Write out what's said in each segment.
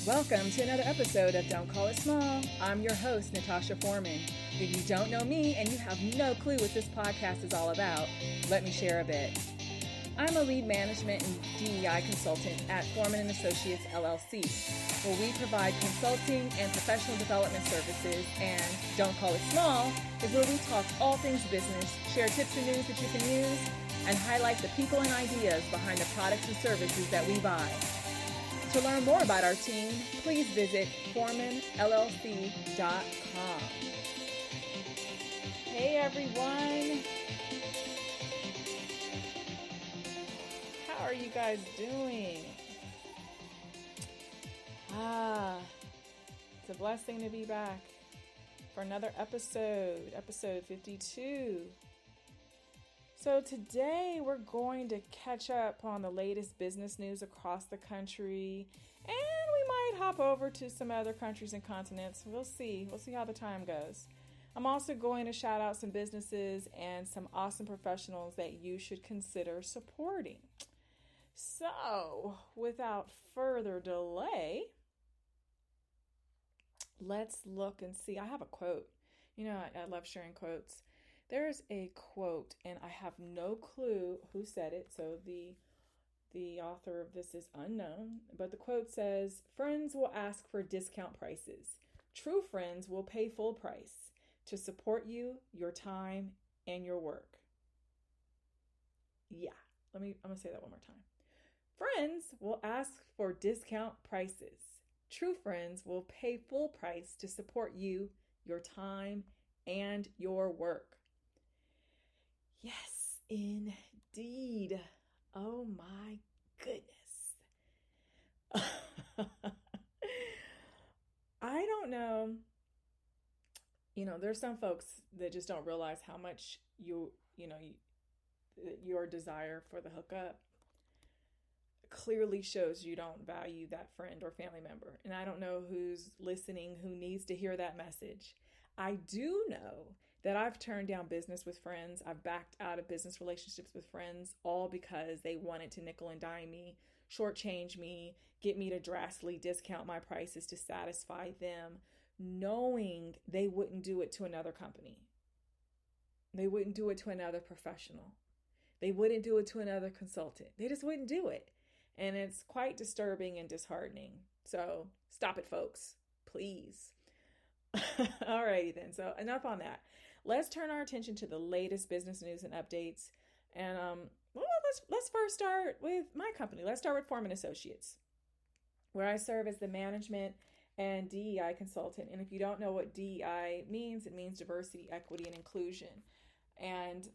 Welcome to another episode of Don't Call It Small. I'm your host, Natasha Foreman. If you don't know me and you have no clue what this podcast is all about, let me share a bit. I'm a lead management and DEI consultant at Foreman Associates, LLC, where we provide consulting and professional development services, and Don't Call It Small is where we talk all things business, share tips and news that you can use, and highlight the people and ideas behind the products and services that we buy. To learn more about our team, please visit foremanllc.com. Hey everyone! How are you guys doing? It's a blessing to be back for another episode 52. So today we're going to catch up on the latest business news across the country, and we might hop over to some other countries and continents. We'll see how the time goes. I'm also going to shout out some businesses and some awesome professionals that you should consider supporting. So without further delay, let's look and see. I have a quote. You know, I love sharing quotes. There's a quote, and I have no clue who said it, so the author of this is unknown, but the quote says, "Friends will ask for discount prices. True friends will pay full price to support you, your time, and your work." Yeah, I'm going to say that one more time. Friends will ask for discount prices. True friends will pay full price to support you, your time, and your work. Yes, indeed. Oh my goodness. I don't know. You know, there's some folks that just don't realize how much your desire for the hookup clearly shows you don't value that friend or family member. And I don't know who's listening who needs to hear that message. I do know that I've turned down business with friends. I've backed out of business relationships with friends, all because they wanted to nickel and dime me, shortchange me, get me to drastically discount my prices to satisfy them, knowing they wouldn't do it to another company. They wouldn't do it to another professional. They wouldn't do it to another consultant. They just wouldn't do it. And it's quite disturbing and disheartening. So stop it, folks, please. Alrighty then. So enough on that. Let's turn our attention to the latest business news and updates. And let's first start with my company. Let's start with Foreman Associates, where I serve as the management and DEI consultant. And if you don't know what DEI means, it means diversity, equity, and inclusion. And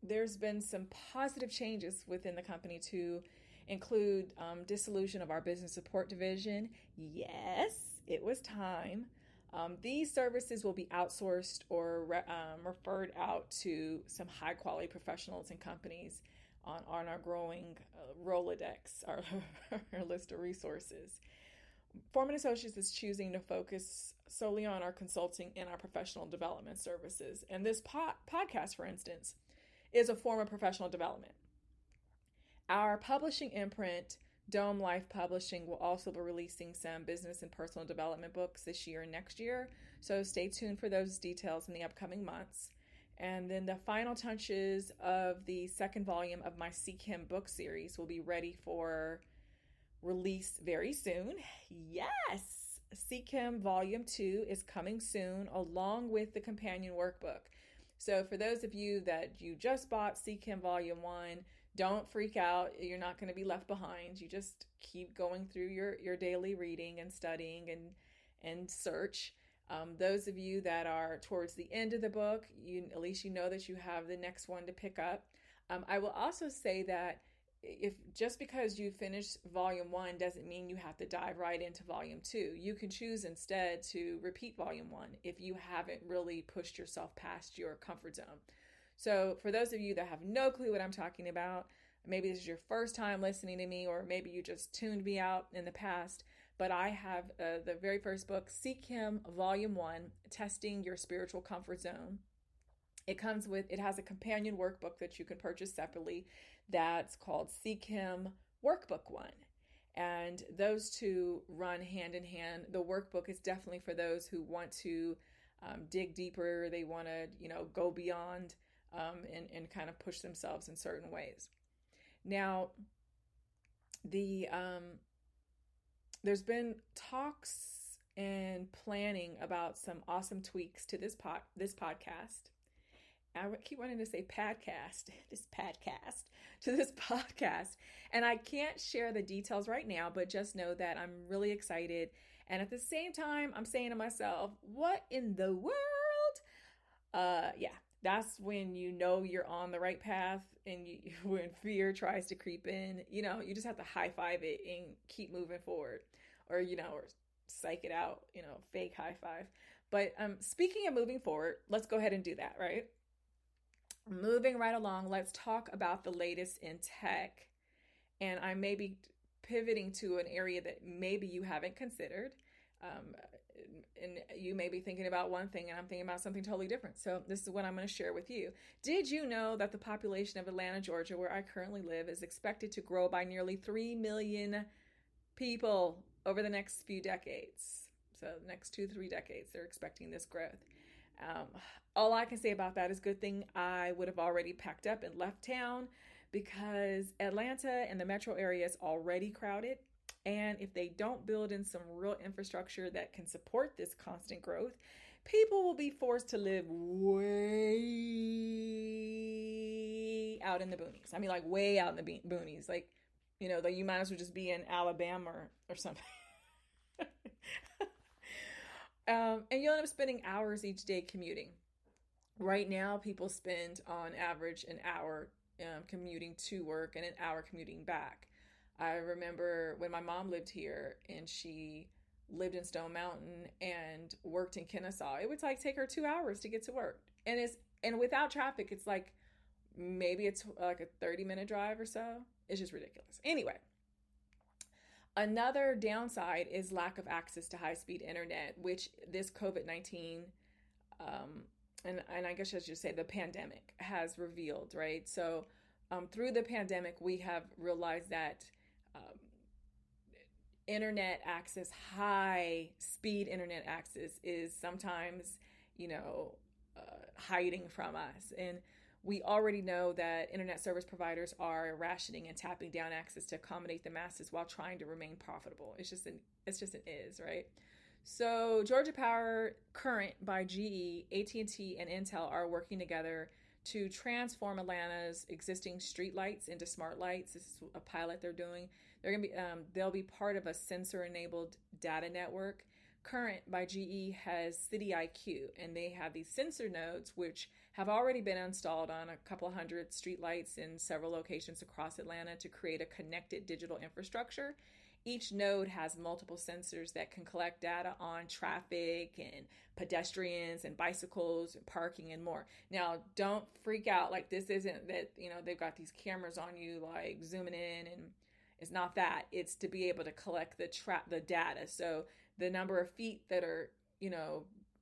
there's been some positive changes within the company to include dissolution of our business support division. Yes, it was time. These services will be outsourced or referred out to some high quality professionals and companies on our growing Rolodex, our list of resources. Foreman Associates is choosing to focus solely on our consulting and our professional development services. And this podcast, for instance, is a form of professional development. Our publishing imprint, Dome Life Publishing, will also be releasing some business and personal development books this year and next year. So stay tuned for those details in the upcoming months. And then the final touches of the second volume of my Seek Him book series will be ready for release very soon. Yes! Seek Him Volume 2 is coming soon, along with the companion workbook. So for those of you that you just bought Seek Him Volume 1, don't freak out. You're not going to be left behind. You just keep going through your daily reading and studying and search. Those of you that are towards the end of the book, at least you know that you have the next one to pick up. I will also say that if just because you finish Volume 1 doesn't mean you have to dive right into Volume 2. You can choose instead to repeat Volume 1 if you haven't really pushed yourself past your comfort zone. So for those of you that have no clue what I'm talking about, maybe this is your first time listening to me, or maybe you just tuned me out in the past, but I have the very first book, Seek Him Volume 1, Testing Your Spiritual Comfort Zone. It has a companion workbook that you can purchase separately that's called Seek Him Workbook 1. And those two run hand in hand. The workbook is definitely for those who want to dig deeper. They want to, go beyond and kind of push themselves in certain ways. Now, there's been talks and planning about some awesome tweaks to this podcast. I keep wanting to say podcast, to this podcast. And I can't share the details right now, but just know that I'm really excited. And at the same time, I'm saying to myself, what in the world? That's when you're on the right path, and when fear tries to creep in, you just have to high five it and keep moving forward, or psych it out, fake high five. But speaking of moving forward, let's go ahead and do that, right? Moving right along, let's talk about the latest in tech. And I may be pivoting to an area that maybe you haven't considered. And you may be thinking about one thing and I'm thinking about something totally different. So this is what I'm going to share with you. Did you know that the population of Atlanta, Georgia, where I currently live, is expected to grow by nearly 3 million people over the next few decades? So the next 2-3 decades, they're expecting this growth. All I can say about that is good thing I would have already packed up and left town, because Atlanta and the metro area is already crowded. And if they don't build in some real infrastructure that can support this constant growth, people will be forced to live way out in the boonies. I mean, like way out in the boonies. Like, you might as well just be in Alabama or something. And you'll end up spending hours each day commuting. Right now, people spend on average an hour commuting to work and an hour commuting back. I remember when my mom lived here and she lived in Stone Mountain and worked in Kennesaw, it would take her 2 hours to get to work. And without traffic, it's like maybe it's like a 30-minute drive or so. It's just ridiculous. Anyway, another downside is lack of access to high-speed internet, which this COVID-19 and I guess I should say the pandemic has revealed, right? So through the pandemic, we have realized that internet access, high speed internet access, is sometimes, hiding from us. And we already know that internet service providers are rationing and tapping down access to accommodate the masses while trying to remain profitable. It's just an is, right? So Georgia Power, Current by GE, AT&T, and Intel are working together to transform Atlanta's existing street lights into smart lights. This is a pilot they're doing. They'll be part of a sensor-enabled data network. Current by GE has City IQ, and they have these sensor nodes which have already been installed on a couple hundred street lights in several locations across Atlanta to create a connected digital infrastructure. Each node has multiple sensors that can collect data on traffic and pedestrians and bicycles and parking and more. Now, don't freak out. Like, this isn't that, they've got these cameras on you, like zooming in, and it's not that. It's to be able to collect the data. So the number of feet that are,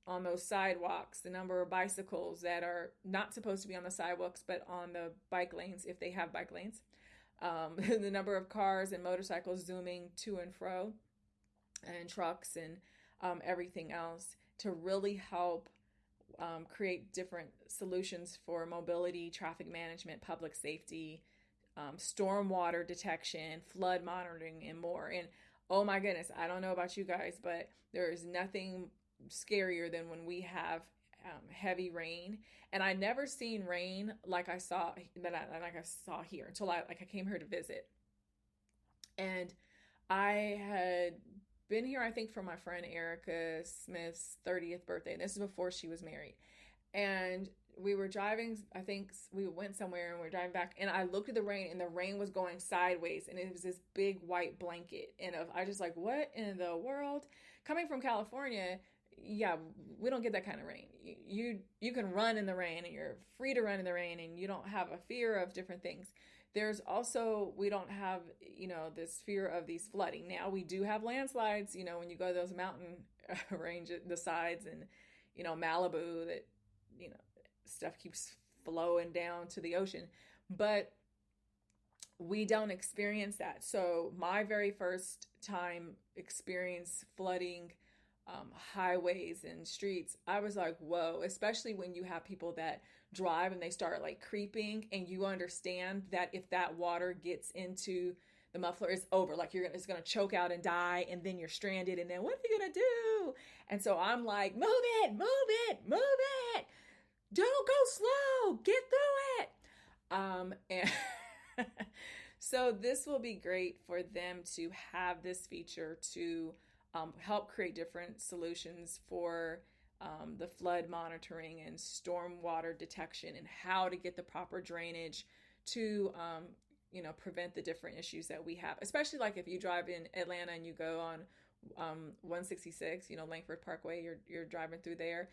on those sidewalks, the number of bicycles that are not supposed to be on the sidewalks, but on the bike lanes, if they have bike lanes. The number of cars and motorcycles zooming to and fro, and trucks and everything else, to really help create different solutions for mobility, traffic management, public safety, stormwater detection, flood monitoring, and more. And oh my goodness, I don't know about you guys, but there is nothing scarier than when we have heavy rain. And I never seen rain like I saw here until I came here to visit. And I had been here, I think, for my friend Erica Smith's 30th birthday. And this is before she was married. And we were driving, I think we went somewhere and we were driving back, and I looked at the rain, and the rain was going sideways, and it was this big white blanket. And I just like, what in the world? Coming from California, yeah, we don't get that kind of rain. You can run in the rain, and you're free to run in the rain, and you don't have a fear of different things. There's also, we don't have, this fear of these flooding. Now we do have landslides, when you go to those mountain range, the sides, and, Malibu, that, stuff keeps flowing down to the ocean. But we don't experience that. So my very first time experience flooding highways and streets, I was like, whoa, especially when you have people that drive and they start like creeping, and you understand that if that water gets into the muffler, it's over. Like it's gonna choke out and die, and then you're stranded, and then what are you gonna do? And so I'm like, move it, move it, move it. Don't go slow, get through it. And so this will be great for them to have this feature to help create different solutions for the flood monitoring and stormwater detection, and how to get the proper drainage to prevent the different issues that we have, especially like if you drive in Atlanta and you go on 166, Langford Parkway, you're driving through there.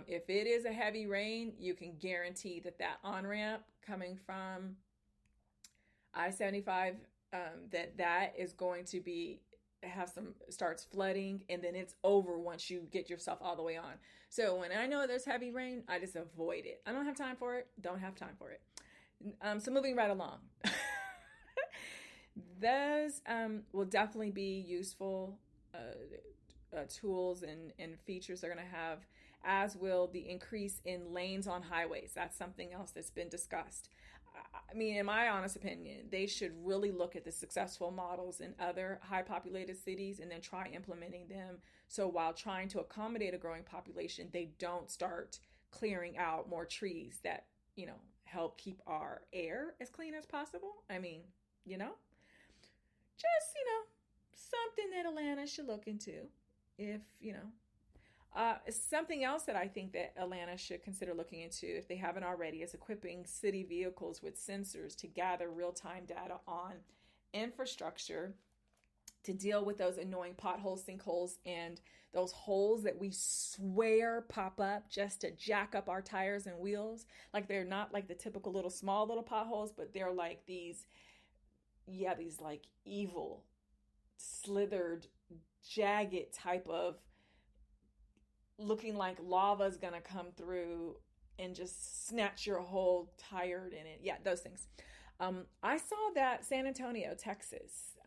If it is a heavy rain, you can guarantee that on-ramp coming from I-75, that is going to starts flooding, and then it's over once you get yourself all the way on. So when I know there's heavy rain, I just avoid it. I don't have time for it. So moving right along. Those will definitely be useful tools and features they're going to have, as will the increase in lanes on highways. That's something else that's been discussed. I mean, in my honest opinion, they should really look at the successful models in other high populated cities and then try implementing them. So while trying to accommodate a growing population, they don't start clearing out more trees that, help keep our air as clean as possible. I mean, just, something that Atlanta should look into. If, something else that I think that Atlanta should consider looking into, if they haven't already, is equipping city vehicles with sensors to gather real-time data on infrastructure to deal with those annoying potholes, sinkholes, and those holes that we swear pop up just to jack up our tires and wheels. Like, they're not like the typical small little potholes, but they're like these like evil, slithered, jagged type of looking like lava's gonna come through and just snatch your whole tire in it. Yeah, those things. I saw that San Antonio, Texas,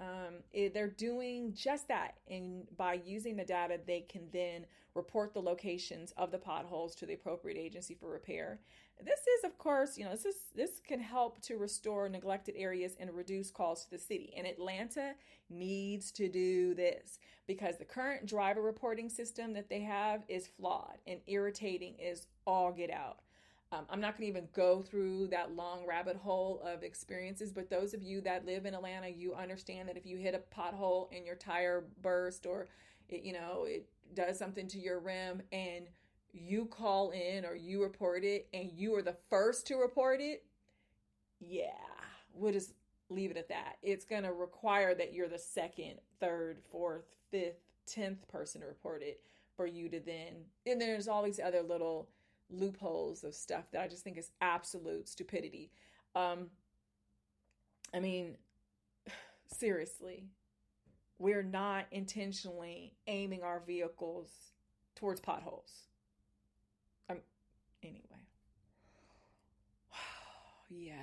they're doing just that. And by using the data, they can then report the locations of the potholes to the appropriate agency for repair. This is, of course, this can help to restore neglected areas and reduce calls to the city. And Atlanta needs to do this because the current driver reporting system that they have is flawed and irritating as all get out. I'm not going to even go through that long rabbit hole of experiences, but those of you that live in Atlanta, you understand that if you hit a pothole and your tire burst, or it does something to your rim, and you call in or you report it and you are the first to report it, yeah, we'll just leave it at that. It's going to require that you're the second, third, fourth, fifth, 10th person to report it for you to then, and there's all these other little loopholes of stuff that I just think is absolute stupidity. I mean, seriously, we're not intentionally aiming our vehicles towards potholes. Anyway. Yeah.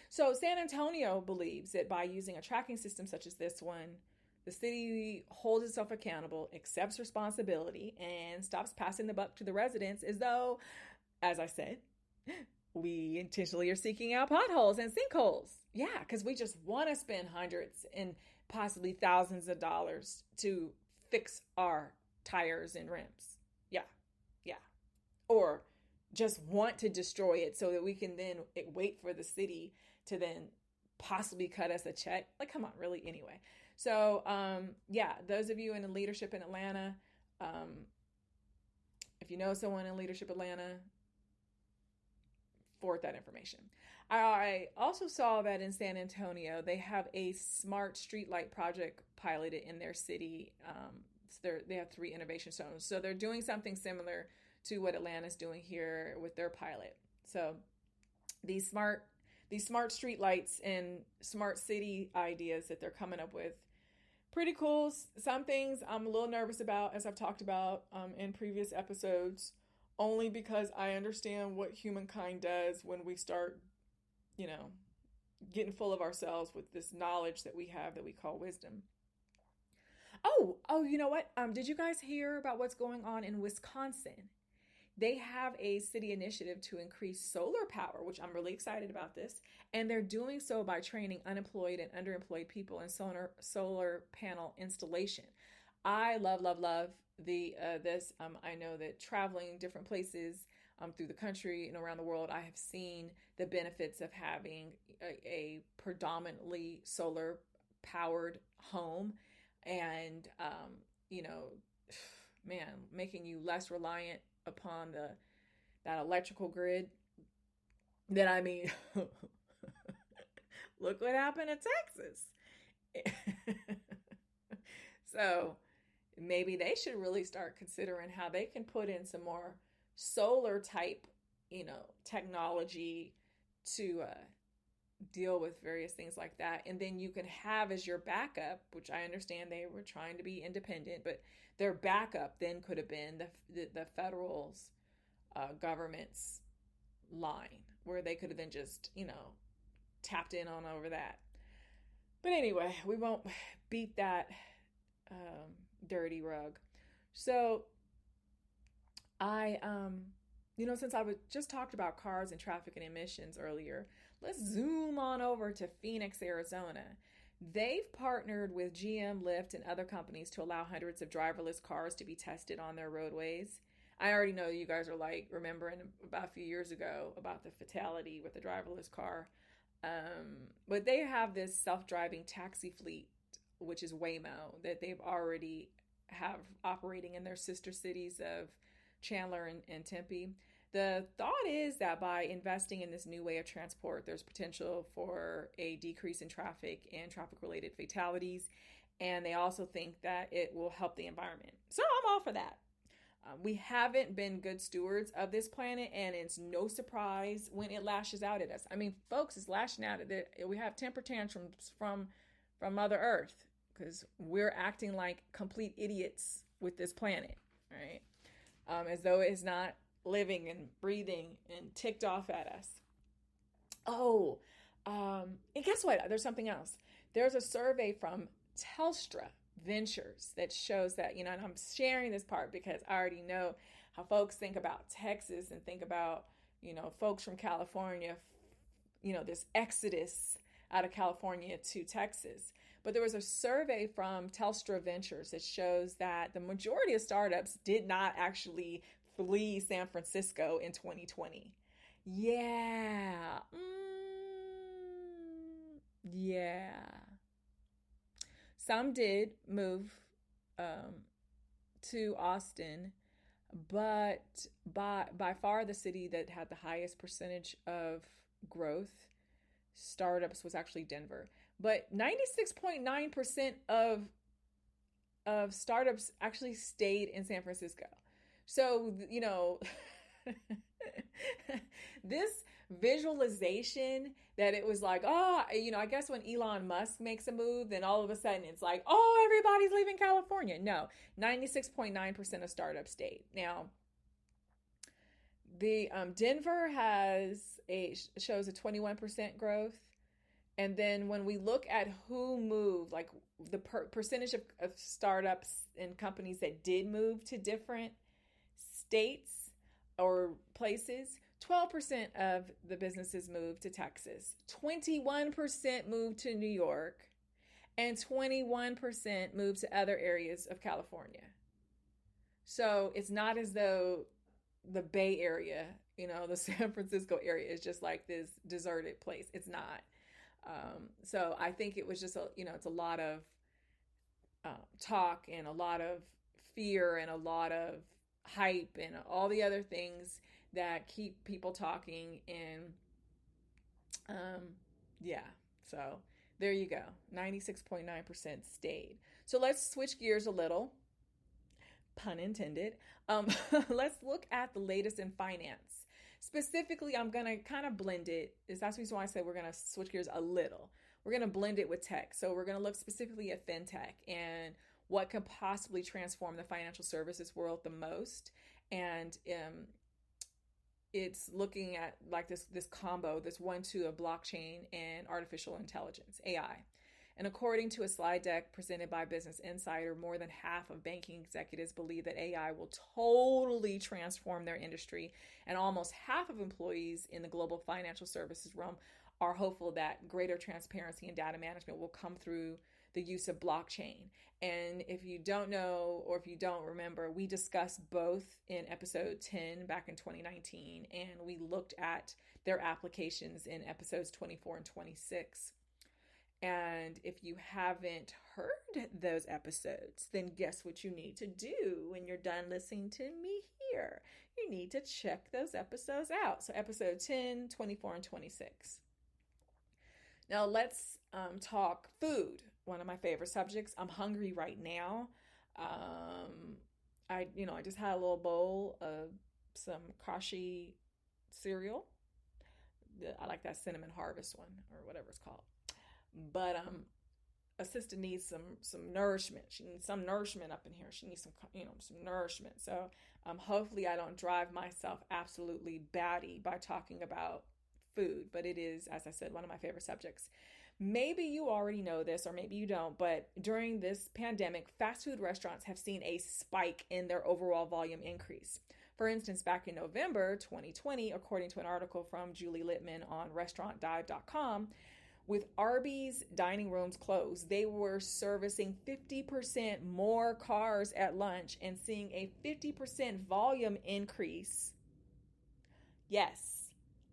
So San Antonio believes that by using a tracking system such as this one, the city holds itself accountable, accepts responsibility, and stops passing the buck to the residents as though, as I said, we intentionally are seeking out potholes and sinkholes. Yeah, because we just want to spend hundreds and possibly thousands of dollars to fix our tires and rims. Yeah. Or just want to destroy it so that we can then wait for the city to then possibly cut us a check. Like, come on, really? Anyway. So, those of you in the leadership in Atlanta, if you know someone in leadership Atlanta, forward that information. I also saw that in San Antonio, they have a smart streetlight project piloted in their city. They have 3 innovation zones. So they're doing something similar to what Atlanta's doing here with their pilot. So these smart streetlights and smart city ideas that they're coming up with, pretty cool. Some things I'm a little nervous about, as I've talked about in previous episodes, only because I understand what humankind does when we start, getting full of ourselves with this knowledge that we have that we call wisdom. You know what? Did you guys hear about what's going on in Wisconsin? They have a city initiative to increase solar power, which I'm really excited about this. And they're doing so by training unemployed and underemployed people in solar panel installation. I love this. I know that traveling different places through the country and around the world, I have seen the benefits of having a predominantly solar powered home, and making you less reliant upon that electrical grid. Look what happened in Texas. So maybe they should really start considering how they can put in some more solar type, technology to deal with various things like that. And then you can have as your backup, which I understand they were trying to be independent, but their backup then could have been the federal's government's line, where they could have then just, tapped in on over that. But anyway, we won't beat that dirty rug. So I, since I just talked about cars and traffic and emissions earlier, let's zoom on over to Phoenix, Arizona. They've partnered with GM, Lyft, and other companies to allow hundreds of driverless cars to be tested on their roadways. I already know you guys are remembering about a few years ago about the fatality with the driverless car. But they have this self-driving taxi fleet, which is Waymo, that they've already have operating in their sister cities of Chandler and Tempe. The thought is that by investing in this new way of transport, there's potential for a decrease in traffic and traffic-related fatalities. And they also think that it will help the environment. So I'm all for that. We haven't been good stewards of this planet, and it's no surprise when it lashes out at us. Folks, it's lashing out at it. We have temper tantrums from Mother Earth because we're acting like complete idiots with this planet, right? As though it's not living and breathing and ticked off at us. And guess what? There's something else. There's a survey from Telstra Ventures that shows that, and I'm sharing this part because I already know how folks think about Texas and think about, folks from California, this exodus out of California to Texas. But there was a survey from Telstra Ventures that shows that the majority of startups did not actually flee San Francisco in 2020. Yeah. Yeah. Some did move to Austin, but by far the city that had the highest percentage of growth startups was actually Denver. But 96.9% of startups actually stayed in San Francisco. So, this visualization that it was like, I guess when Elon Musk makes a move, then all of a sudden it's like, everybody's leaving California. No, 96.9% of startups stayed. Now, the Denver shows a 21% growth. And then when we look at who moved, like the percentage of startups and companies that did move to different states or places, 12% of the businesses moved to Texas, 21% moved to New York, and 21% moved to other areas of California. So it's not as though the Bay Area, the San Francisco area is just like this deserted place. It's not. So I think it was just, it's a lot of talk and a lot of fear and a lot of hype and all the other things that keep people talking. And so there you go. 96.9% stayed. So let's switch gears a little, pun intended. Let's look at the latest in finance. Specifically, I'm going to kind of blend it. That's the reason why I said we're going to switch gears a little. We're going to blend it with tech. So we're going to look specifically at Fintech and what could possibly transform the financial services world the most. And it's looking at like this combo, this 1-2 of blockchain and artificial intelligence, AI. And according to a slide deck presented by Business Insider, more than half of banking executives believe that AI will totally transform their industry. And almost half of employees in the global financial services realm are hopeful that greater transparency and data management will come through the use of blockchain. And if you don't know, or if you don't remember, we discussed both in episode 10 back in 2019, and we looked at their applications in episodes 24 and 26. And if you haven't heard those episodes, then guess what you need to do when you're done listening to me here? You need to check those episodes out. So episode 10, 24, and 26. Now let's talk food, one of my favorite subjects. I'm hungry right now. I just had a little bowl of some Kashi cereal. I like that Cinnamon Harvest one, or whatever it's called. But a sister needs some nourishment. She needs some nourishment up in here. She needs some nourishment. So hopefully I don't drive myself absolutely batty by talking about food. But it is, as I said, one of my favorite subjects. Maybe you already know this, or maybe you don't, but during this pandemic, fast food restaurants have seen a spike in their overall volume increase. For instance, back in November 2020, according to an article from Julie Littman on restaurantdive.com, with Arby's dining rooms closed, they were servicing 50% more cars at lunch and seeing a 50% volume increase. Yes,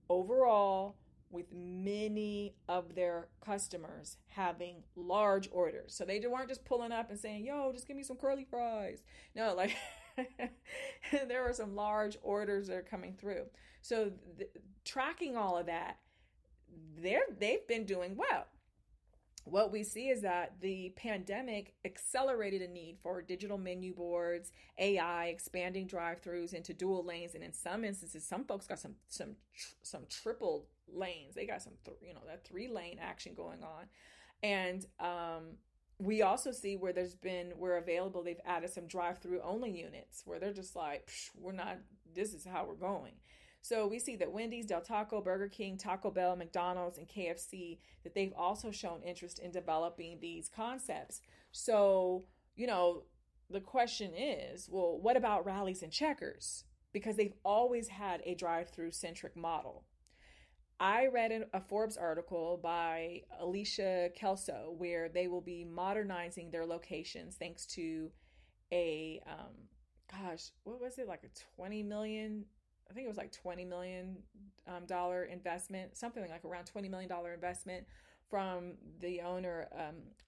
overall, with many of their customers having large orders. So they weren't just pulling up and saying, yo, just give me some curly fries. No, like there were some large orders that are coming through. So tracking all of that, they've been doing well. What we see is that the pandemic accelerated a need for digital menu boards, AI, expanding drive-thrus into dual lanes, and in some instances, some folks got some triple lanes. They got some that 3-lane action going on, and we also see where available, they've added some drive-thru only units where they're just like, this is how we're going. So we see that Wendy's, Del Taco, Burger King, Taco Bell, McDonald's, and KFC, that they've also shown interest in developing these concepts. So, the question is, well, what about Rallies and Checkers? Because they've always had a drive-through centric model. I read a Forbes article by Alicia Kelso where they will be modernizing their locations thanks to a, what was it? Like a $20 million investment, something like around $20 million investment from the owner,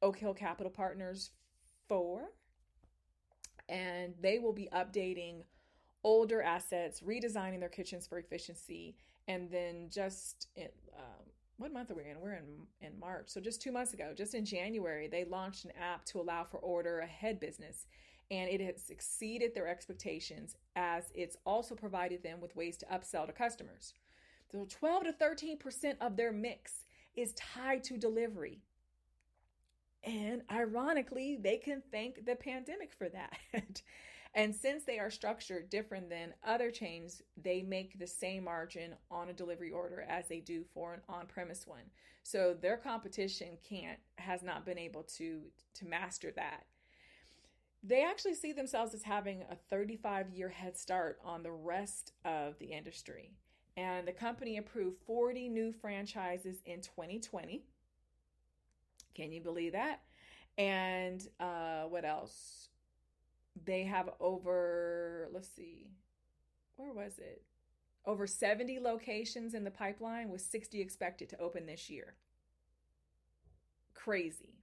Oak Hill Capital Partners 4. And they will be updating older assets, redesigning their kitchens for efficiency. And then what month are we in? We're in March. So just 2 months ago, just in January, they launched an app to allow for order ahead business. And it has exceeded their expectations, as it's also provided them with ways to upsell to customers. So 12 to 13% of their mix is tied to delivery. And ironically, they can thank the pandemic for that. And since they are structured different than other chains, they make the same margin on a delivery order as they do for an on-premise one. So their competition has not been able to master that. They actually see themselves as having a 35-year head start on the rest of the industry. And the company approved 40 new franchises in 2020. Can you believe that? And what else? They have over 70 locations in the pipeline, with 60 expected to open this year. Crazy.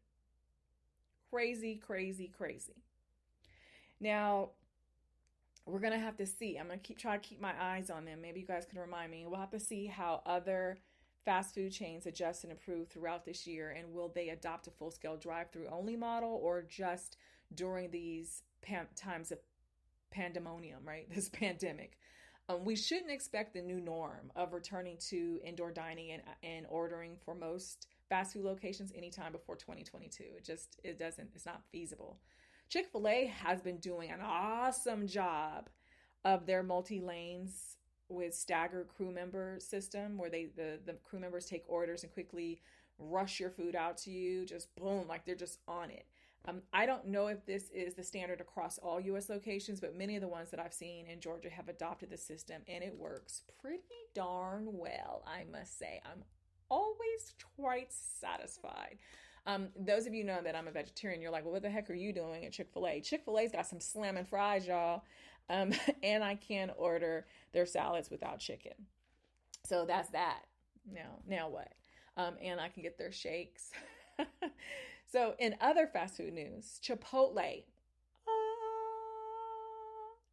Now, we're going to have to see. I'm going to try to keep my eyes on them. Maybe you guys can remind me. We'll have to see how other fast food chains adjust and improve throughout this year. And will they adopt a full-scale drive-through only model, or just during these times of pandemonium, right? This pandemic. We shouldn't expect the new norm of returning to indoor dining and ordering for most fast food locations anytime before 2022. It's not feasible. Chick-fil-A has been doing an awesome job of their multi-lanes with staggered crew member system where the crew members take orders and quickly rush your food out to you, just boom, like they're just on it. I don't know if this is the standard across all U.S. locations, but many of the ones that I've seen in Georgia have adopted the system, and it works pretty darn well, I must say. I'm always quite satisfied. Those of you know that I'm a vegetarian, you're like, well, what the heck are you doing at Chick-fil-A? Chick-fil-A's got some slamming fries, y'all. And I can order their salads without chicken. So that's that. Now what? And I can get their shakes. So in other fast food news, Chipotle.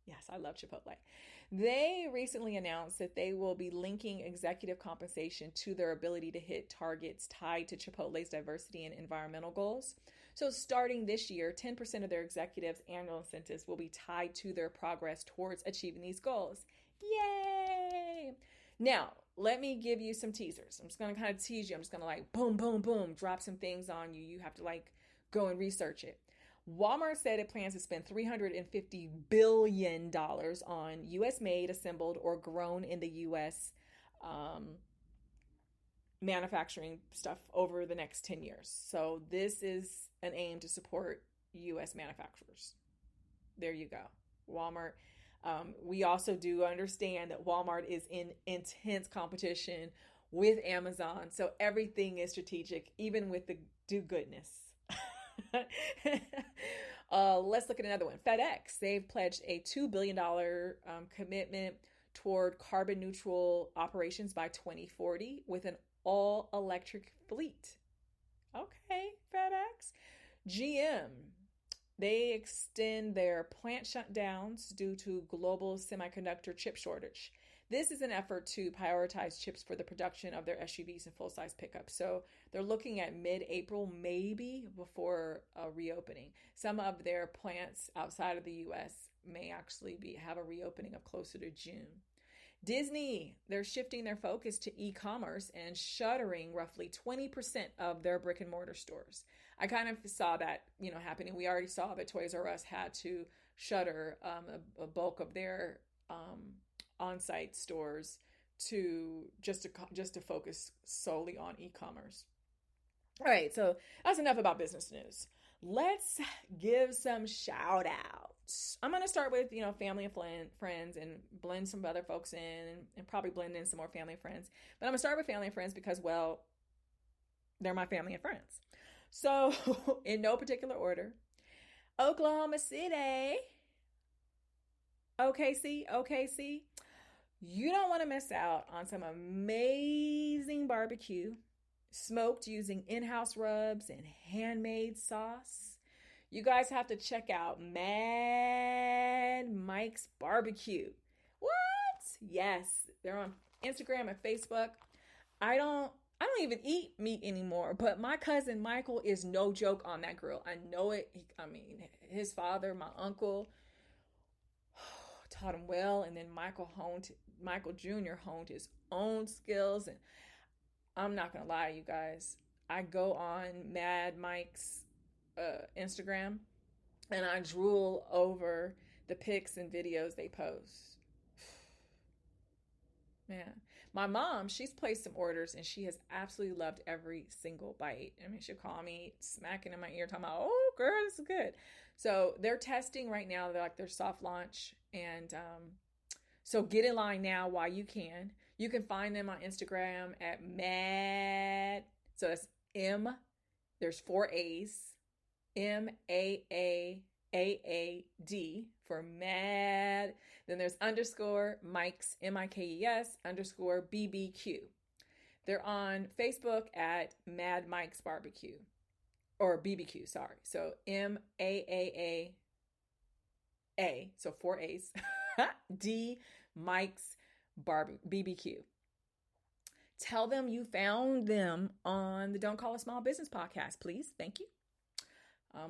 Yes, I love Chipotle. They recently announced that they will be linking executive compensation to their ability to hit targets tied to Chipotle's diversity and environmental goals. So starting this year, 10% of their executives' annual incentives will be tied to their progress towards achieving these goals. Yay! Now, let me give you some teasers. I'm just going to kind of tease you. I'm just going to like boom, boom, boom, drop some things on you. You have to like go and research it. Walmart said it plans to spend $350 billion on U.S. made, assembled, or grown in the U.S. Manufacturing stuff over the next 10 years. So this is an aim to support U.S. manufacturers. There you go. Walmart. We also do understand that Walmart is in intense competition with Amazon. So everything is strategic, even with the do-goodness. Let's look at another one. Fedex. They've pledged a $2 billion commitment toward carbon neutral operations by 2040 with an all-electric fleet. Okay, FedEx. GM. They extend their plant shutdowns due to global semiconductor chip shortage. This is an effort to prioritize chips for the production of their SUVs and full-size pickups. So they're looking at mid-April, maybe, before reopening. Some of their plants outside of the U.S. may actually have a reopening of closer to June. Disney, they're shifting their focus to e-commerce and shuttering roughly 20% of their brick and mortar stores. I kind of saw that, happening. We already saw that Toys R Us had to shutter a bulk of their on-site stores to focus solely on e-commerce. All right, so that's enough about business news. Let's give some shout outs. I'm going to start with, family and friends and blend some other folks in and probably blend in some more family and friends. But I'm going to start with family and friends because, well, they're my family and friends. So in no particular order, Oklahoma City, OKC, you don't want to miss out on some amazing barbecue smoked using in-house rubs and handmade sauce. You guys have to check out Maaaad Mike's Barbecue. What? Yes, they're on Instagram and Facebook. I don't even eat meat anymore, but my cousin Michael is no joke on that grill. I know it. His father, my uncle, taught him well, and then Michael Jr. honed his own skills. And I'm not gonna lie, you guys, I go on Maaaad Mike's Instagram and I drool over the pics and videos they post. Man, my mom, she's placed some orders and she has absolutely loved every single bite. She'll call me smacking in my ear talking about, oh girl, this is good. So they're testing right now. They're like their soft launch. And so get in line now while you can. You can find them on Instagram at Maaaad. So that's there's 4 A's. Maaaad for Maaaad. Then there's _Mike's, MIKES _BBQ. They're on Facebook at Maaaad Mike's Barbecue. Or BBQ, sorry. So MAAA, so 4 A's, D Mike's BBQ. Tell them you found them on the Don't Call a Small Business podcast, please. Thank you.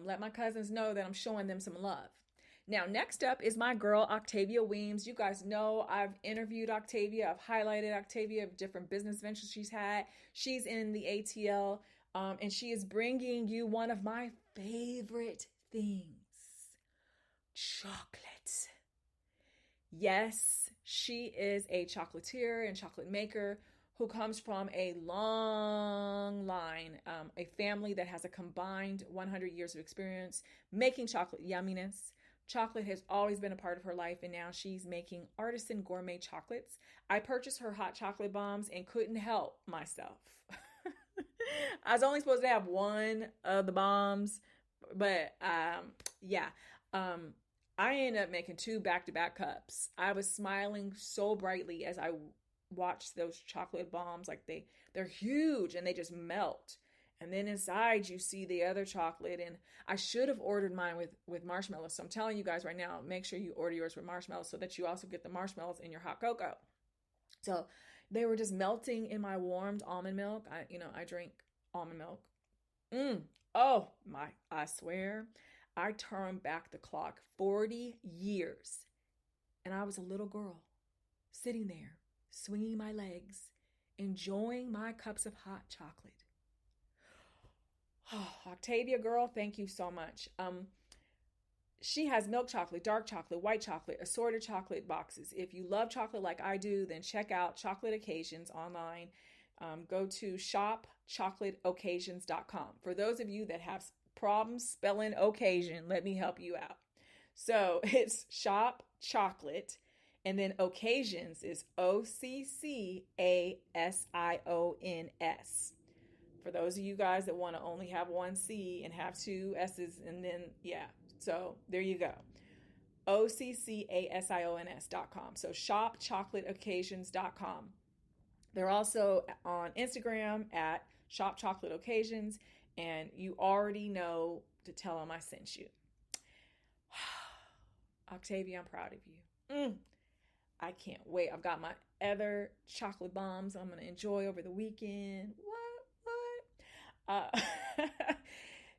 Let my cousins know that I'm showing them some love. Now, next up is my girl, Octavia Weems. You guys know I've interviewed Octavia. I've highlighted Octavia of different business ventures she's had. She's in the ATL, and she is bringing you one of my favorite things, chocolate. Yes, she is a chocolatier and chocolate maker who comes from a long line, a family that has a combined 100 years of experience making chocolate yumminess. Chocolate has always been a part of her life, and now she's making artisan gourmet chocolates. I purchased her hot chocolate bombs and couldn't help myself. I was only supposed to have one of the bombs, but yeah. I ended up making 2 back-to-back cups. I was smiling so brightly as I watched those chocolate bombs. Like they're huge and they just melt. And then inside you see the other chocolate. And I should have ordered mine with marshmallows. So I'm telling you guys right now, make sure you order yours with marshmallows so that you also get the marshmallows in your hot cocoa. So they were just melting in my warmed almond milk. I drink almond milk. Oh my, I swear. I turned back the clock 40 years and I was a little girl sitting there, swinging my legs, enjoying my cups of hot chocolate. Oh, Octavia girl, thank you so much. She has milk chocolate, dark chocolate, white chocolate, assorted chocolate boxes. If you love chocolate like I do, then check out Chocolate Occasions online. Go to shopchocolateoccasions.com. For those of you that have problems spelling occasion, let me help you out. So it's Shop Chocolate, and then Occasions is OCCASIONS. For those of you guys that want to only have one C and have 2 S's, and then, yeah. So there you go. OCCASIONS.com. So shopchocolateoccasions.com. They're also on Instagram at Shop Chocolate Occasions, and you already know to tell them I sent you. Octavia, I'm proud of you. I can't wait. I've got my other chocolate bombs I'm going to enjoy over the weekend. What?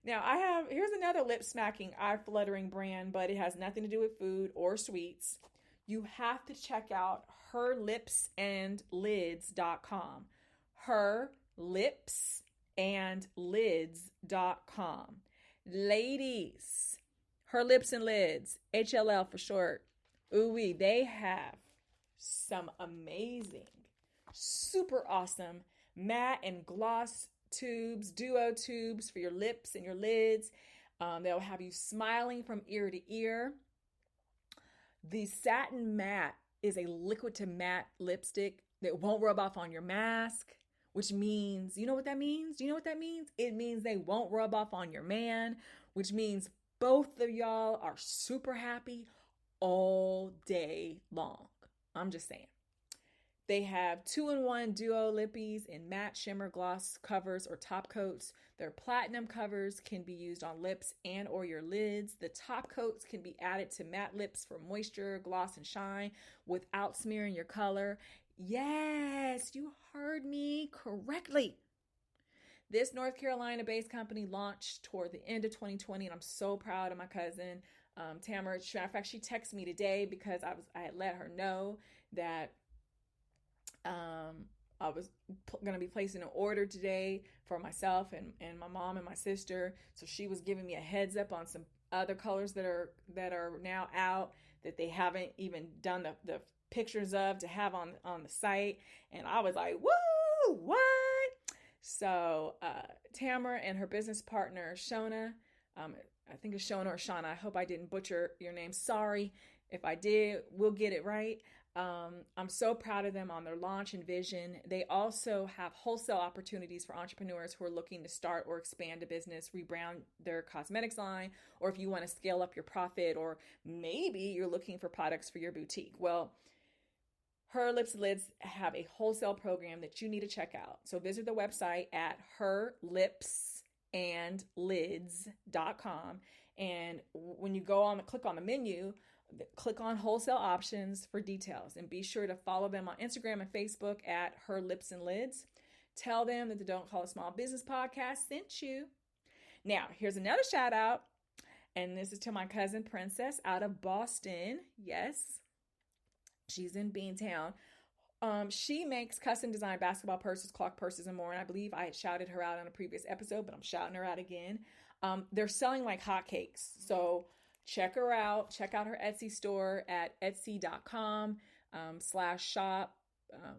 Now here's another lip smacking, eye fluttering brand, but it has nothing to do with food or sweets. You have to check out herlipsandlids.com. herlipsandlids.com. Ladies, Her Lips and Lids, HLL for short. Ooh-wee, they have some amazing, super awesome matte and gloss tubes, duo tubes for your lips and your lids. They'll have you smiling from ear to ear. The satin matte is a liquid to matte lipstick that won't rub off on your mask, which means, you know what that means? Do you know what that means? It means they won't rub off on your man, which means both of y'all are super happy all day long. I'm just saying. They have 2-in-1 duo lippies in matte shimmer gloss covers or top coats. Their platinum covers can be used on lips and or your lids. The top coats can be added to matte lips for moisture, gloss, and shine without smearing your color. Yes, you heard me correctly. This North Carolina-based company launched toward the end of 2020, and I'm so proud of my cousin, Tamara. As a matter of fact, she texted me today because I had let her know that I was going to be placing an order today for myself and my mom and my sister. So she was giving me a heads up on some other colors that are now out that they haven't even done the pictures of to have on the site. And I was like, woo, what? So Tamara and her business partner, Shona, I think it's Shona or Shauna. I hope I didn't butcher your name. Sorry. If I did, we'll get it right. I'm so proud of them on their launch and vision. They also have wholesale opportunities for entrepreneurs who are looking to start or expand a business, rebrand their cosmetics line, or if you want to scale up your profit, or maybe you're looking for products for your boutique. Well, Her Lips and Lids have a wholesale program that you need to check out. So visit the website at herlipsandlids.com. And when you click on the menu, click on wholesale options for details, and be sure to follow them on Instagram and Facebook at Her Lips and Lids. Tell them that the Don't Call It Small Business podcast sent you. Now, here's another shout out, and this is to my cousin Princess out of Boston. Yes, she's in Beantown. She makes custom designed basketball purses, clock purses, and more. And I believe I had shouted her out on a previous episode, but I'm shouting her out again. They're selling like hotcakes. So check her out. Check out her Etsy store at etsy.com/shop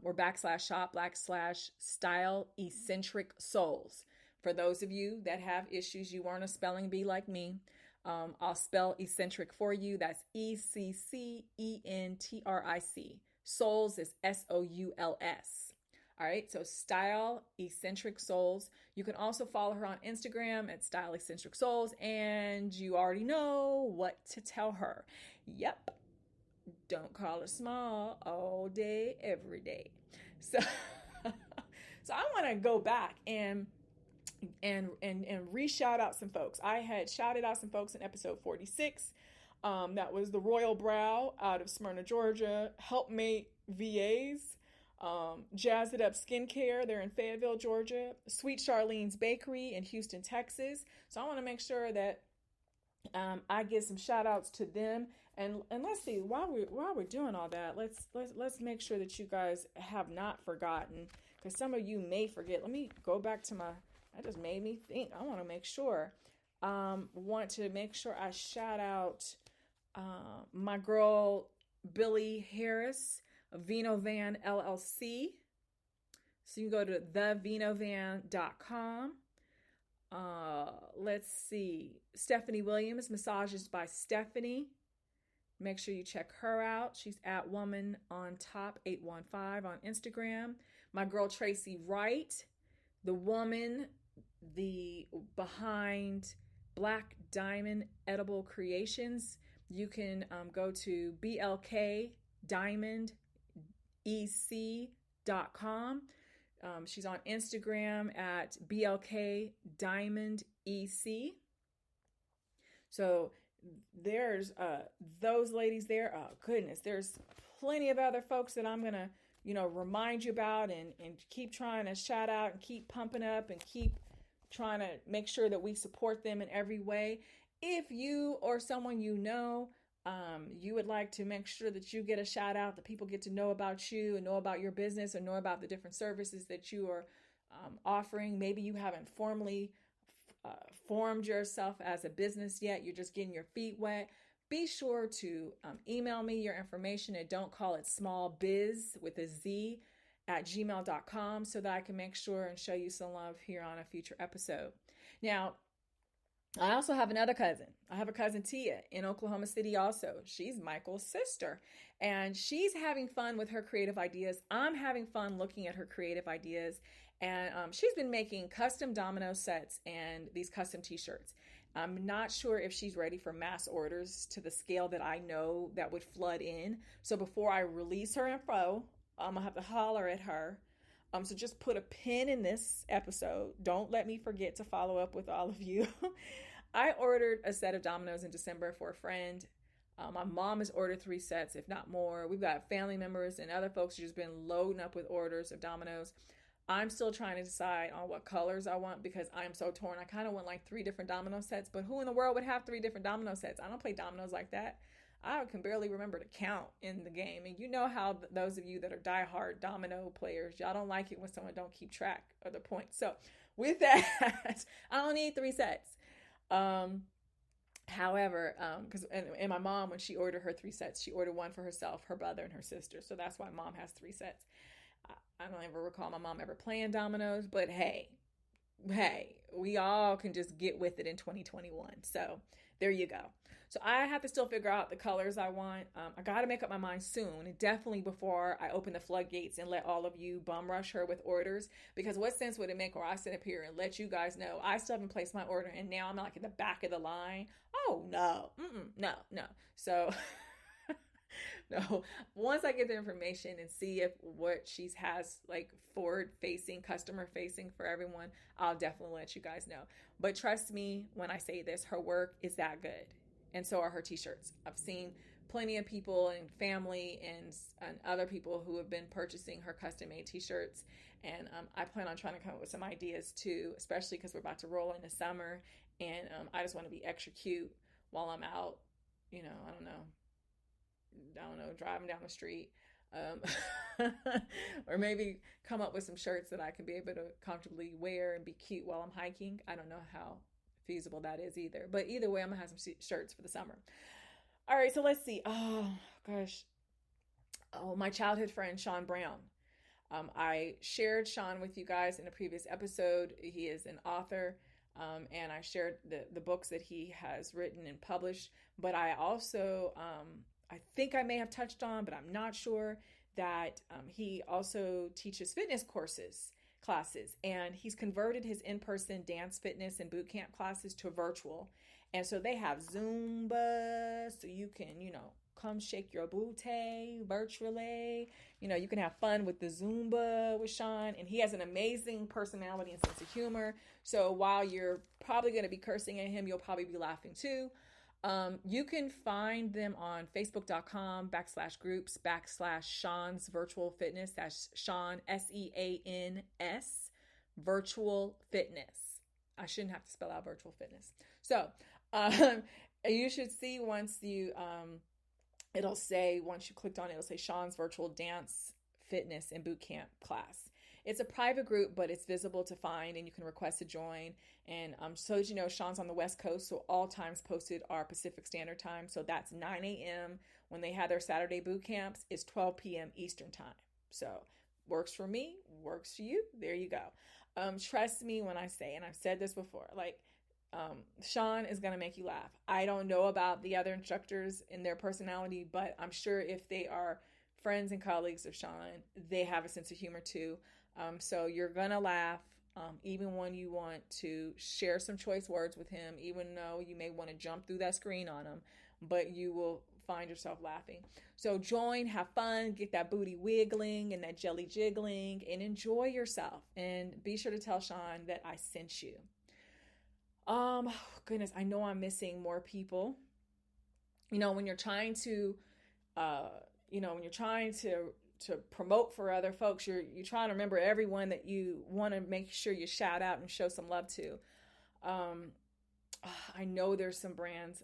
or /shop/style eccentric souls. For those of you that have issues, you weren't a spelling bee like me, I'll spell eccentric for you. That's ECCENTRIC. Souls is SOULS. All right, so Style Eccentric Souls. You can also follow her on Instagram at Style Eccentric Souls, and you already know what to tell her. Yep, don't call her small all day, every day. So, so I want to go back and re-shout out some folks. I had shouted out some folks in episode 46. That was the Royal Brow out of Smyrna, Georgia. Helpmate VAs. Jazz It Up Skincare, they're in Fayetteville, Georgia. Sweet Charlene's Bakery in Houston, Texas. So I want to make sure that I give some shout outs to them. And let's see, while we're doing all that, let's make sure that you guys have not forgotten, because some of you may forget. Let me go back to that just made me think. I want to make sure. Want to make sure I shout out my girl Billy Harris, Vino Van LLC. So you can go to thevinovan.com. Let's see. Stephanie Williams, Massages by Stephanie. Make sure you check her out. She's at Woman on Top 815 on Instagram. My girl Tracee Wright, the woman behind Black Diamond Edible Creations. You can go to blkdiamondec.com. She's on Instagram at blkdiamondec. So there's those ladies there. Oh goodness, there's plenty of other folks that I'm gonna remind you about and keep trying to shout out and keep pumping up and keep trying to make sure that we support them in every way. If you or someone you would like to make sure that you get a shout out, that people get to know about you and know about your business or know about the different services that you are offering. Maybe you haven't formally formed yourself as a business yet. You're just getting your feet wet. Be sure to email me your information at don't call it small biz with a Z at gmail.com so that I can make sure and show you some love here on a future episode. Now, I also have another cousin. I have a cousin Tia in Oklahoma City also. She's Michael's sister, and she's having fun with her creative ideas. I'm having fun looking at her creative ideas, and she's been making custom domino sets and these custom t-shirts. I'm not sure if she's ready for mass orders to the scale that I know that would flood in. So before I release her info, I'm going to have to holler at her. So just put a pin in this episode. Don't let me forget to follow up with all of you. I ordered a set of dominoes in December for a friend. My mom has ordered 3 sets, if not more. We've got family members and other folks who've just been loading up with orders of dominoes. I'm still trying to decide on what colors I want because I'm so torn. I kind of want like 3 different domino sets, but who in the world would have 3 different domino sets? I don't play dominoes like that. I can barely remember to count in the game. And you know how those of you that are diehard domino players, y'all don't like it when someone don't keep track of the points. So with that, I don't need 3 sets. However, because and my mom, when she ordered her 3 sets, she ordered one for herself, her brother, and her sister. So that's why mom has 3 sets. I don't ever recall my mom ever playing dominoes, but hey, we all can just get with it in 2021. So there you go. So I have to still figure out the colors I want. I got to make up my mind soon, definitely before I open the floodgates and let all of you bum rush her with orders. Because what sense would it make where I sit up here and let you guys know I still haven't placed my order and now I'm like at the back of the line? Oh, no. No. So, no. Once I get the information and see if what she has like forward-facing, customer-facing for everyone, I'll definitely let you guys know. But trust me when I say this, her work is that good. And so are her t-shirts. I've seen plenty of people and family and other people who have been purchasing her custom-made t-shirts. And I plan on trying to come up with some ideas too, especially because we're about to roll into summer. And I just want to be extra cute while I'm out, I don't know, driving down the street. Or maybe come up with some shirts that I can be able to comfortably wear and be cute while I'm hiking. I don't know how feasible that is either. But either way, I'm going to have some shirts for the summer. All right, so let's see. Oh, gosh. Oh, my childhood friend, Sean Brown. I shared Sean with you guys in a previous episode. He is an author, and I shared the books that he has written and published. But I also, I think I may have touched on, but I'm not sure, that he also teaches fitness classes, and he's converted his in-person dance, fitness, and boot camp classes to virtual. And so they have Zumba, so you can, come shake your booty virtually. You can have fun with the Zumba with Sean, and he has an amazing personality and sense of humor. So while you're probably going to be cursing at him, you'll probably be laughing too. You can find them on facebook.com/groups/Sean's Virtual Fitness. That's Sean, SEANS, Virtual Fitness. I shouldn't have to spell out virtual fitness. So, you should see once you, it'll say, once you clicked on it, it'll say Sean's Virtual Dance, Fitness, and Boot Camp Class. It's a private group, but it's visible to find, and you can request to join. And so as you know, Sean's on the West Coast, so all times posted are Pacific Standard Time. So that's 9 a.m. when they have their Saturday boot camps. It's 12 p.m. Eastern Time. So works for me, works for you. There you go. Trust me when I say, and I've said this before, Sean is going to make you laugh. I don't know about the other instructors and their personality, but I'm sure if they are friends and colleagues of Sean, they have a sense of humor too. So you're going to laugh, even when you want to share some choice words with him, even though you may want to jump through that screen on him, but you will find yourself laughing. So join, have fun, get that booty wiggling and that jelly jiggling, and enjoy yourself. And be sure to tell Sean that I sent you. Goodness, I know I'm missing more people. When you're trying to, to promote for other folks, you're trying to remember everyone that you want to make sure you shout out and show some love to. I know there's some brands.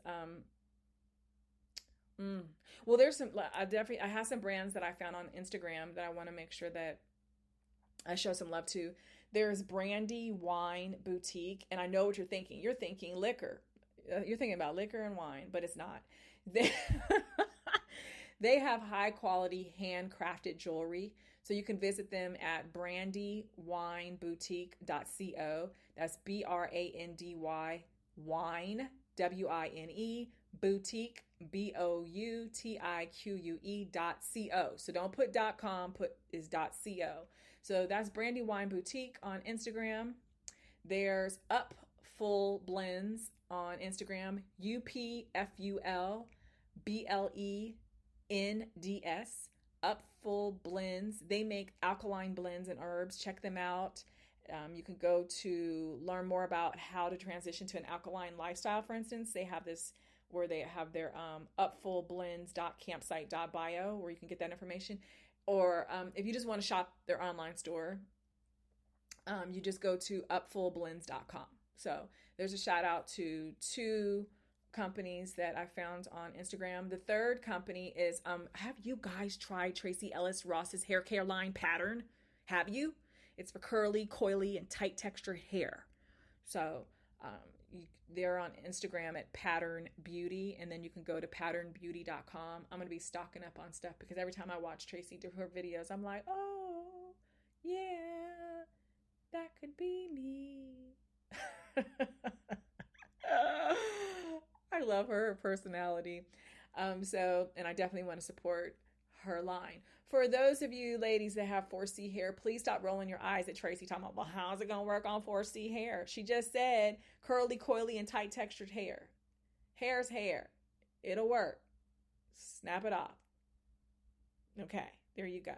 Well, there's some, I have some brands that I found on Instagram that I want to make sure that I show some love to. There's Brandywine Boutique, and I know what you're thinking. You're thinking liquor. You're thinking about liquor and wine, but it's not. They have high quality handcrafted jewelry. So you can visit them at brandywineboutique.co. That's BRANDY wine, WINE, boutique, BOUTIQUE.co. So don't put .com, put is .co. So that's Brandywine Boutique on Instagram. There's Upful Blends on Instagram, UPFULBLENDS, Upful Blends. They make alkaline blends and herbs. Check them out. You can go to learn more about how to transition to an alkaline lifestyle, for instance. They have this where they have their upfulblends.campsite.bio where you can get that information. Or if you just want to shop their online store, you just go to upfulblends.com. So there's a shout out to 2 companies that I found on Instagram. The third company is, have you guys tried Tracee Ellis Ross's Haircare line Pattern? Have you? It's for curly, coily, and tight textured hair. So they're on Instagram at Pattern Beauty, and then you can go to patternbeauty.com. I'm going to be stocking up on stuff because every time I watch Tracee do her videos, I'm like, oh, yeah, that could be me. I love her personality. And I definitely want to support her line. For those of you ladies that have 4C hair, please stop rolling your eyes at Tracee talking about, well, how's it going to work on 4C hair? She just said curly, coily, and tight textured hair. Hair's hair. It'll work. Snap it off. Okay, there you go.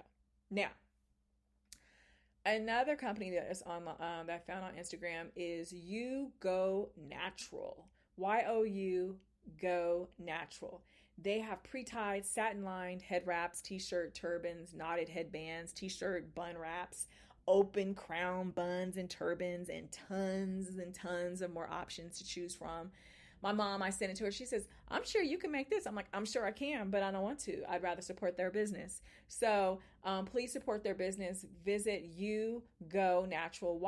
Now, another company that is on that I found on Instagram is You Go Natural. YOU Go Natural. They have pre-tied, satin-lined head wraps, t-shirt turbans, knotted headbands, t-shirt bun wraps, open crown buns and turbans, and tons of more options to choose from. My mom, I sent it to her. She says, I'm sure you can make this. I'm like, I'm sure I can, but I don't want to. I'd rather support their business. So please support their business. Visit You Go Natural,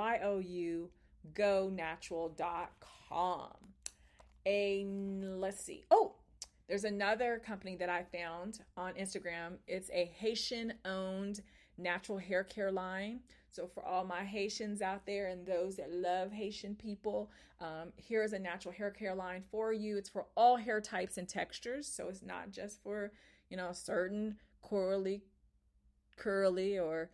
YOU gonatural.com. Let's see. Oh, there's another company that I found on Instagram. It's a Haitian-owned natural hair care line. So for all my Haitians out there and those that love Haitian people, here's a natural hair care line for you. It's for all hair types and textures. So it's not just for, certain curly or,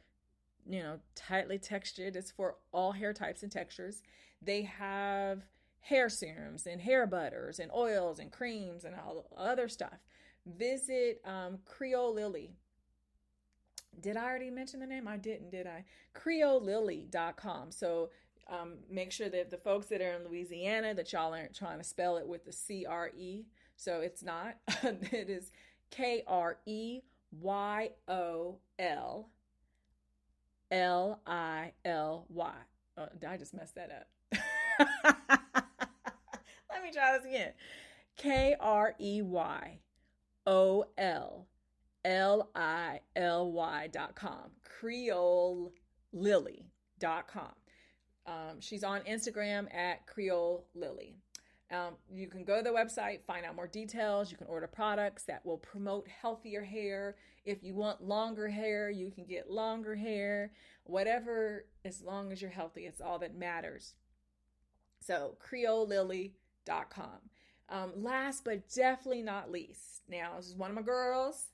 tightly textured. It's for all hair types and textures. They have hair serums and hair butters and oils and creams and all other stuff. Visit Creole Lily. Did I already mention the name? I didn't, did I? CreoleLily.com. So make sure that the folks that are in Louisiana, that y'all aren't trying to spell it with the C-R-E. So it's not. It is Kreyollily. Oh, did I just mess that up? Let me try this again. KreyollLily.com. CreoleLily.com. She's on Instagram at Creole Lily. You can go to the website, find out more details. You can order products that will promote healthier hair. If you want longer hair, you can get longer hair. Whatever, as long as you're healthy, it's all that matters. So, CreoleLily.com. Last but definitely not least, now this is one of my girls.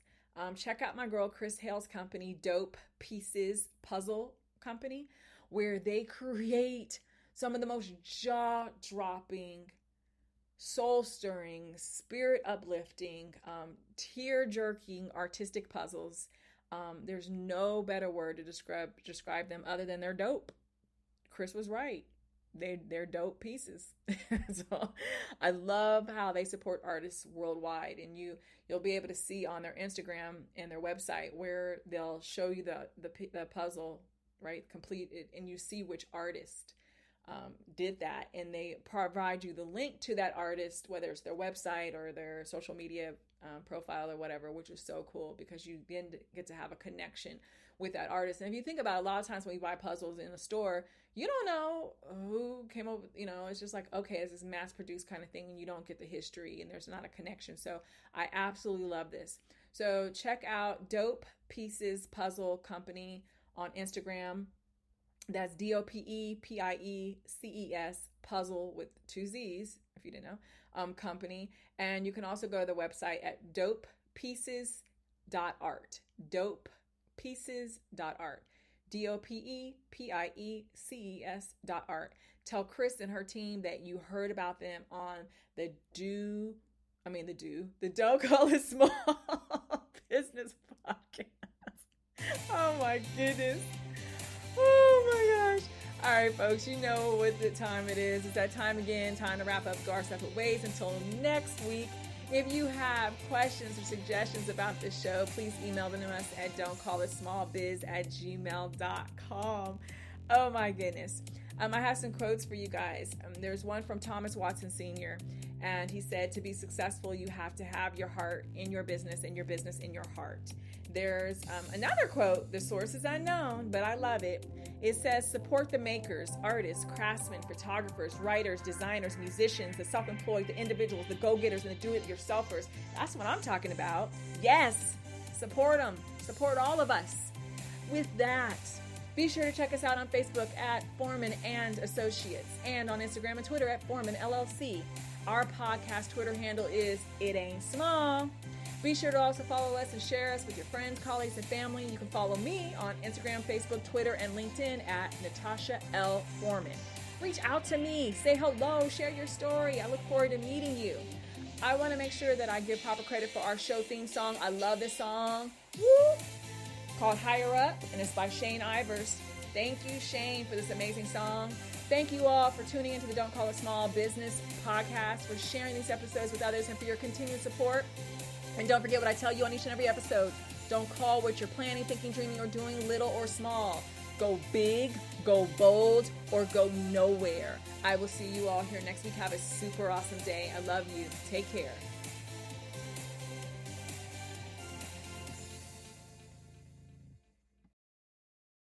Check out my girl Chris Hale's company, Dope Pieces Puzzle Company, where they create some of the most jaw-dropping, soul-stirring, spirit-uplifting, tear-jerking artistic puzzles. There's no better word to describe them other than they're dope. Chris was right. They're dope pieces. So I love how they support artists worldwide, and you'll be able to see on their Instagram and their website where they'll show you the puzzle, right, complete it, and you see which artist did that, and they provide you the link to that artist, whether it's their website or their social media profile or whatever, which is so cool because you then get to have a connection with that artist. And if you think about it, a lot of times when you buy puzzles in a store, you don't know who came up with, it's just like, okay, it's this mass produced kind of thing, and you don't get the history and there's not a connection. So I absolutely love this. So check out Dope Pieces Puzzle Company on Instagram. That's DOPEPIECES puzzle with 2 Z's, if you didn't know, company. And you can also go to the website at dopepieces.art. Dopepieces.art. DOPEPIECES.art. Tell Chris and her team that you heard about them on the Don't Call It Small Business Podcast. Oh my goodness. Oh my gosh. All right, folks, you know what the time it is. It's that time again. Time to wrap up, go our separate ways. Until next week. If you have questions or suggestions about this show, please email them to us at don'tcallitsmallbiz@gmail.com. Oh my goodness. I have some quotes for you guys. There's one from Thomas Watson Sr., and he said, to be successful, you have to have your heart in your business and your business in your heart. There's another quote, the source is unknown, but I love it. It says, support the makers, artists, craftsmen, photographers, writers, designers, musicians, the self-employed, the individuals, the go-getters, and the do-it-yourselfers. That's what I'm talking about. Yes, support them. Support all of us. With that, be sure to check us out on Facebook at Foreman and Associates, and on Instagram and Twitter at Foreman LLC. Our podcast Twitter handle is It Ain't Small. Be sure to also follow us and share us with your friends, colleagues, and family. You can follow me on Instagram, Facebook, Twitter, and LinkedIn at Natasha L. Foreman. Reach out to me. Say hello. Share your story. I look forward to meeting you. I want to make sure that I give proper credit for our show theme song. I love this song. Woo! Called Higher Up, and it's by Shane Ivers. Thank you, Shane, for this amazing song. Thank you all for tuning into the Don't Call It Small Business Podcast, for sharing these episodes with others, and for your continued support. And don't forget what I tell you on each and every episode. Don't call what you're planning, thinking, dreaming, or doing little or small. Go big, go bold, or go nowhere. I will see you all here next week. Have a super awesome day. I love you. Take care.